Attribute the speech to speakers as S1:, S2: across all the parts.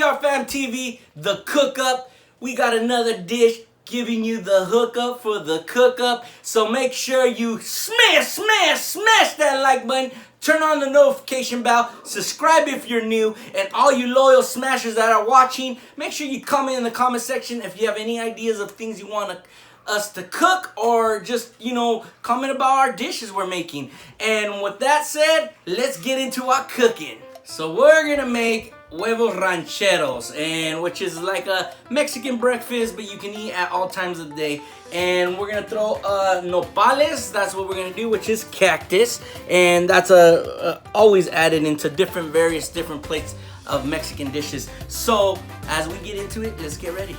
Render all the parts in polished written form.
S1: Life-BRFamTv, the cook up. We got another dish giving you the hookup for the cook up. So make sure you smash that like button. Turn on the notification bell. Subscribe if you're new. And all you loyal smashers that are watching, make sure you comment in the comment section if you have any ideas of things you want us to cook, or just, comment about our dishes we're making. And with that said, let's get into our cooking. So we're gonna make Huevos Rancheros, and which is like a Mexican breakfast, but you can eat at all times of the day. And we're gonna throw nopales. That's what we're gonna do, which is cactus, and that's always added into various different plates of Mexican dishes. So as we get into it, let's get ready.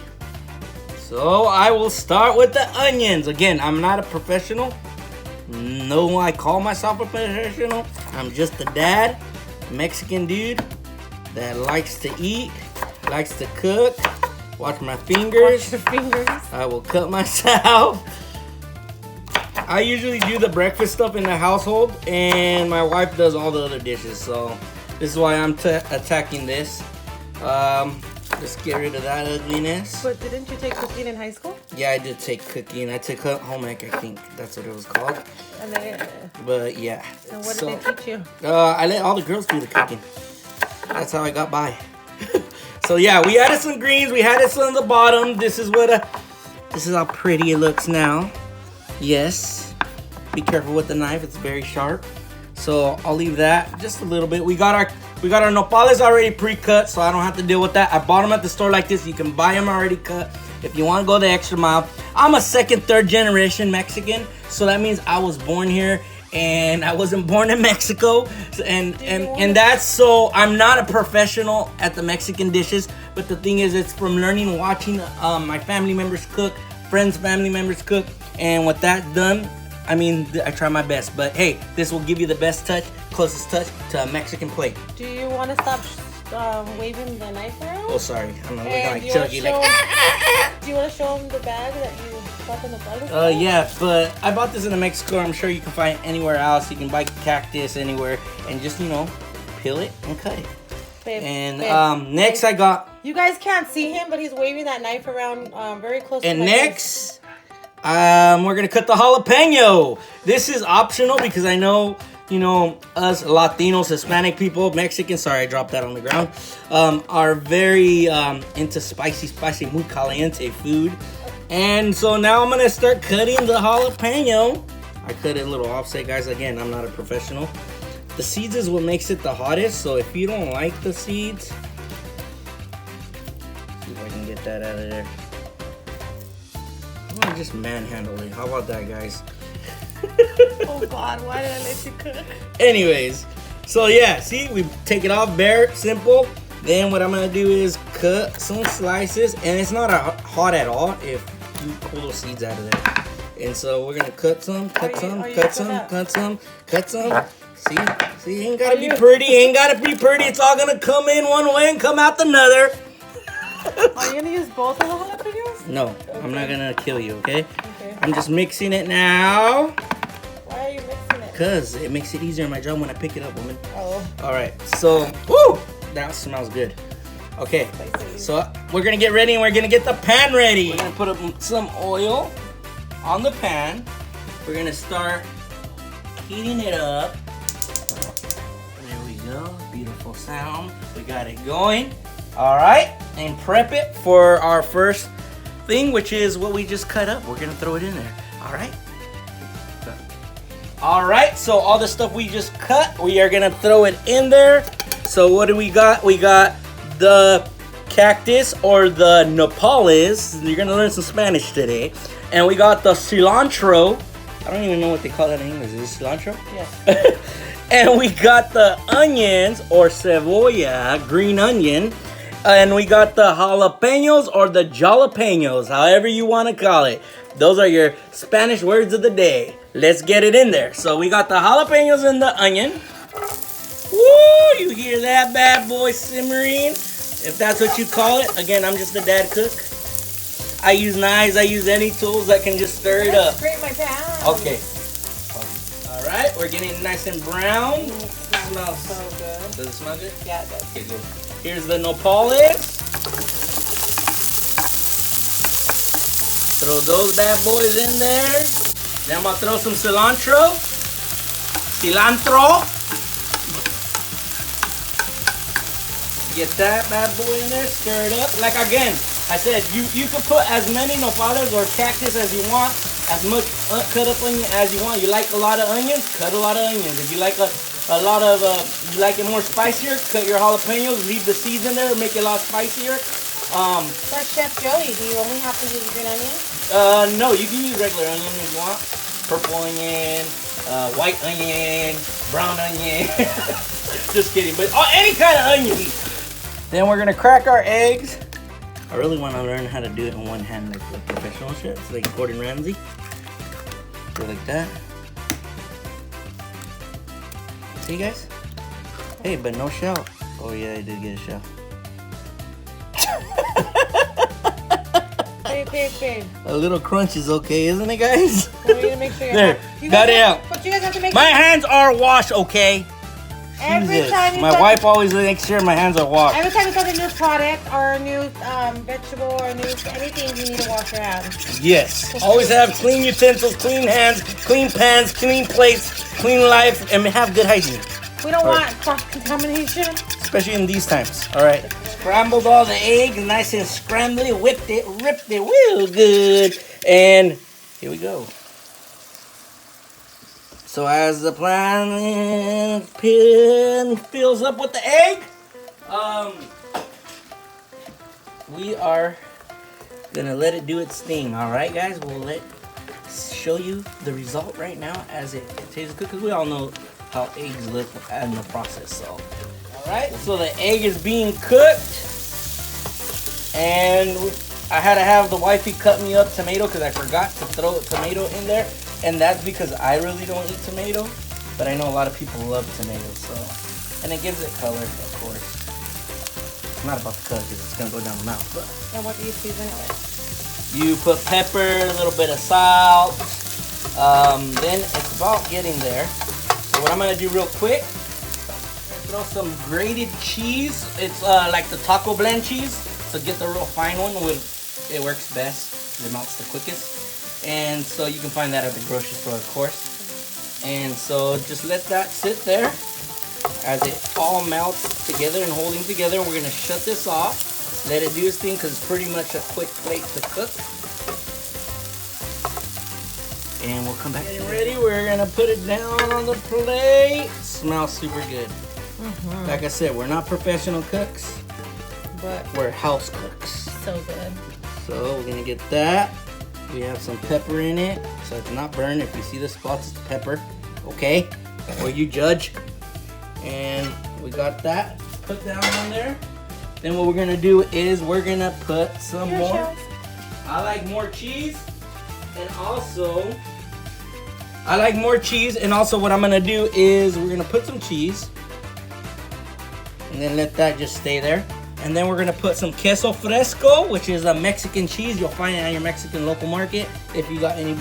S1: So I will start with the onions. Again, I'm not a professional. No, I call myself a professional. I'm just a dad, Mexican dude that likes to eat, likes to cook. Watch my fingers.
S2: Watch your fingers.
S1: I will cut myself. I usually do the breakfast stuff in the household, and my wife does all the other dishes. So this is why I'm attacking this. Let's get rid of that ugliness.
S2: But didn't you take cooking in high school?
S1: Yeah, I did take cooking. I took home ec, I think that's what it was called.
S2: And then,
S1: but yeah.
S2: And what did they teach you?
S1: I let all the girls do the cooking. That's how I got by. So yeah, we added some greens. We added some on the bottom. This is how pretty it looks now. Yes. Be careful with the knife. It's very sharp. So I'll leave that just a little bit. We got our nopales already pre-cut, so I don't have to deal with that. I bought them at the store like this. You can buy them already cut if you want to go the extra mile. I'm a second, third generation Mexican, so that means I was born here and I wasn't born in Mexico. And that's, so I'm not a professional at the Mexican dishes, but the thing is, it's from learning, watching my family members cook, friends, family members cook, and with that done, I mean, I try my best. But hey, this will give you the best touch, closest touch to a Mexican plate.
S2: Do you want to stop waving the knife around?
S1: Oh, sorry. I'm looking like Chucky.
S2: Do you want to show them the bag that you bought in the bag?
S1: Yeah, but I bought this in Mexico. I'm sure you can find it anywhere else. You can buy cactus anywhere and just, peel it and cut it.
S2: Babe,
S1: and next I got...
S2: You guys can't see him, but he's waving that knife around very close to my
S1: next... we're gonna cut the jalapeno. This is optional because I know, us Latinos, Hispanic people, Mexicans, sorry I dropped that on the ground, are very into spicy, muy caliente food. And so now I'm gonna start cutting the jalapeno. I cut it a little offset, guys. Again, I'm not a professional. The seeds is what makes it the hottest, so if you don't like the seeds, see if I can get that out of there. I'm gonna just manhandle it. How about that, guys?
S2: Oh God, why did I let you cook?
S1: Anyways, so yeah, see, we take it off bare, simple. Then what I'm gonna do is cut some slices, and it's not hot at all if you pull those seeds out of there. And so we're gonna cut some. See, ain't gotta be pretty, It's all gonna come in one way and come out another.
S2: Are you gonna use both of the jalapenos?
S1: No, okay. I'm not gonna kill you, okay? I'm just mixing it now.
S2: Why are you mixing it?
S1: Because it makes it easier in my job when I pick it up, woman.
S2: Oh.
S1: Alright, so, woo! That smells good. Okay, so we're gonna get ready and we're gonna get the pan ready. We're gonna put up some oil on the pan. We're gonna start heating it up. There we go, beautiful sound. We got it going. Alright, and prep it for our first thing, which is what we just cut up. We're gonna throw it in there. Alright, so all the stuff we just cut, we are gonna throw it in there. So what do we got? We got the cactus, or the nopales. You're gonna learn some Spanish today. And we got the cilantro. I don't even know what they call that in English. Is it cilantro?
S2: Yes.
S1: And we got the onions, or cebolla, green onion. And we got the jalapenos, or the jalapenos, however you want to call it. Those are your Spanish words of the day. Let's get it in there. So we got the jalapenos and the onion. Woo! You hear that bad boy simmering? If that's what you call it. Again, I'm just a dad cook. I use knives. I use any tools that can just stir it up.
S2: Scrape my pan.
S1: Okay. All right, we're getting it nice and brown.
S2: It smells so good.
S1: Does it smell good?
S2: Yeah, it does.
S1: Okay, good. Here's the nopales. Throw those bad boys in there. Then I'm gonna throw some cilantro. Get that bad boy in there, stir it up. Like again, I said, you could put as many nopales or cactus as you want, as much cut up onion as you want. You like a lot of onions, cut a lot of onions. If you like a lot of, you like it more spicier, cut your jalapenos, leave the seeds in there, make it a lot spicier.
S2: For Chef Joey, do you only have to use green onion?
S1: No, you can use regular onion if you want. Purple onion, white onion, brown onion. Just kidding, but any kind of onion. Then we're gonna crack our eggs. I really want to learn how to do it in one hand like the professional chefs, like Gordon Ramsay. Go like that. See, guys? Hey, but no shell. Oh yeah, I did get a shell.
S2: Babe.
S1: A little crunch is okay, isn't it, guys?
S2: We need to make sure
S1: There, got it out.
S2: But you guys have to make
S1: My hands are washed, okay?
S2: every
S1: Jesus.
S2: time you
S1: My wife always makes sure my hands are washed.
S2: Every time you touch a new product or a new vegetable or a new anything, you need to wash your hands.
S1: Yes. Always have clean utensils, clean hands, clean pans, clean plates, clean life, and have good hygiene.
S2: We don't want cross-contamination.
S1: Especially in these times. All right. Scrambled all the eggs, nice and scrambled it, whipped it, ripped it real good. And here we go. So as the pan fills up with the egg, we are gonna let it do its thing. All right, guys, we'll show you the result right now as it tastes good, because we all know how eggs look in the process. So, all right, so the egg is being cooked, and I had to have the wifey cut me up tomato because I forgot to throw a tomato in there. And that's because I really don't eat tomato, but I know a lot of people love tomatoes, so. And it gives it color, of course. It's not about the color because it's gonna go down the mouth, but.
S2: And what do you season it with?
S1: You put pepper, a little bit of salt. Then it's about getting there. So what I'm gonna do real quick, throw some grated cheese. It's like the taco blend cheese. So get the real fine one, it works best. It melts the quickest. And so you can find that at the grocery store, of course. And so just let that sit there as it all melts together and holding together. We're gonna shut this off, let it do its thing, because it's pretty much a quick plate to cook. And we'll come back. Getting ready, we're gonna put it down on the plate. Smells super good. Like I said, we're not professional cooks,
S2: But
S1: we're house cooks.
S2: so good.
S1: So we're gonna get that. We have some pepper in it, so it's not burned. If you see the spots, it's pepper, okay? Or you judge. And we got that put down on there. Then what we're gonna do is we're gonna put some more. I like more cheese, and also what I'm gonna do is we're gonna put some cheese, and then let that just stay there. And then we're gonna put some queso fresco, which is a Mexican cheese. You'll find it at your Mexican local market if you got any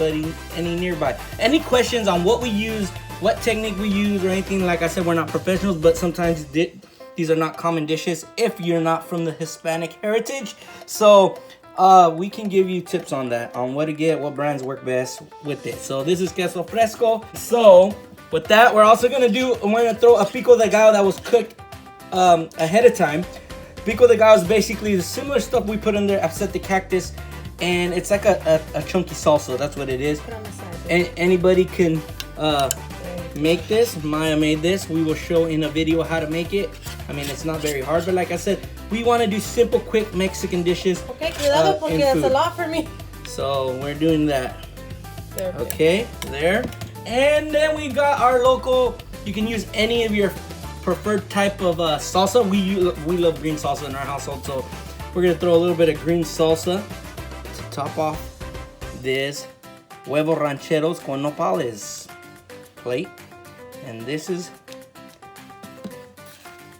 S1: nearby. Any questions on what we use, what technique we use, or anything? Like I said, we're not professionals, but sometimes these are not common dishes if you're not from the Hispanic heritage. So we can give you tips on that, on what to get, what brands work best with it. So this is queso fresco. So with that, we're also gonna throw a pico de gallo that was cooked ahead of time. Pico de gallo is basically the similar stuff we put in there, upset the cactus, and it's like a chunky salsa. That's what it is.
S2: Put on the side.
S1: And anybody can make this. Maya made this. We will show in a video how to make it. I mean, it's not very hard, but like I said, we want to do simple, quick Mexican dishes.
S2: Okay, cuidado porque that's a lot for me.
S1: So we're doing that.
S2: There,
S1: okay, there. And then we got our local, you can use any of your preferred type of salsa. We love green salsa in our household, so we're gonna throw a little bit of green salsa to top off this Huevos Rancheros con nopales plate. And this is.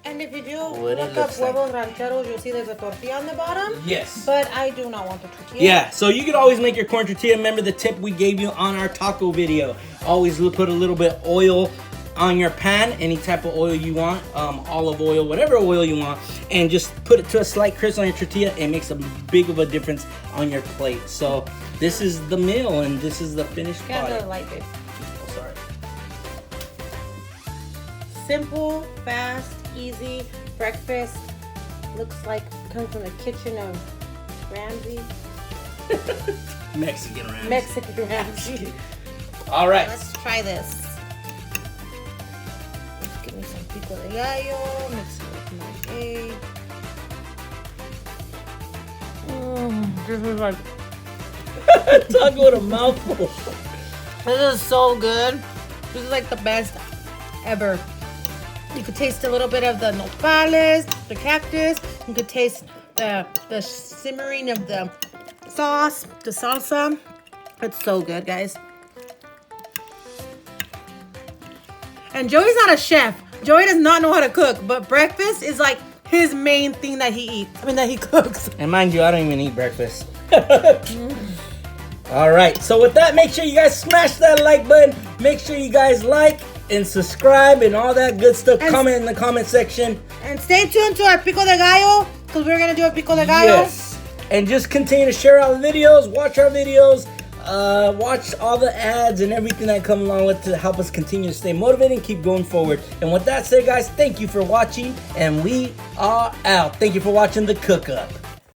S2: And if you do
S1: what it
S2: look up
S1: looks like.
S2: Huevos Rancheros, you'll see there's a tortilla on the bottom.
S1: Yes.
S2: But I do not want the tortilla.
S1: Yeah, so you can always make your corn tortilla. Remember the tip we gave you on our taco video. Always put a little bit of oil on your pan, any type of oil you want, olive oil, whatever oil you want, and just put it to a slight crisp on your tortilla. It makes a big of a difference on your plate. So this is the meal, and this is the finished
S2: Got
S1: product.
S2: the light, babe.
S1: Oh, sorry.
S2: Simple, fast, easy breakfast. Looks like comes from the kitchen of Ramsey.
S1: Mexican ranch.
S2: Mexican Ramsey.
S1: All right.
S2: Let's try this. Let's give me some pico de gallo. Mix it with my egg. This is like
S1: Taco with a mouthful.
S2: this is so good. This is like the best ever. You could taste a little bit of the nopales, the cactus. You could taste the simmering of the sauce, the salsa. It's so good, guys. And Joey's not a chef. Joey does not know how to cook, but breakfast is like his main thing that he eats. I mean, that he cooks.
S1: And mind you, I don't even eat breakfast. All right, so with that, make sure you guys smash that like button. Make sure you guys like and subscribe and all that good stuff.
S2: And
S1: comment in the comment section.
S2: And stay tuned to our pico de gallo, because we're going to do a pico de gallo.
S1: Yes. And just continue to share our videos, watch our videos, watch all the ads and everything that come along with to help us continue to stay motivated and keep going forward. And with that said, guys, thank you for watching, and we are out. Thank you for watching The Cook Up.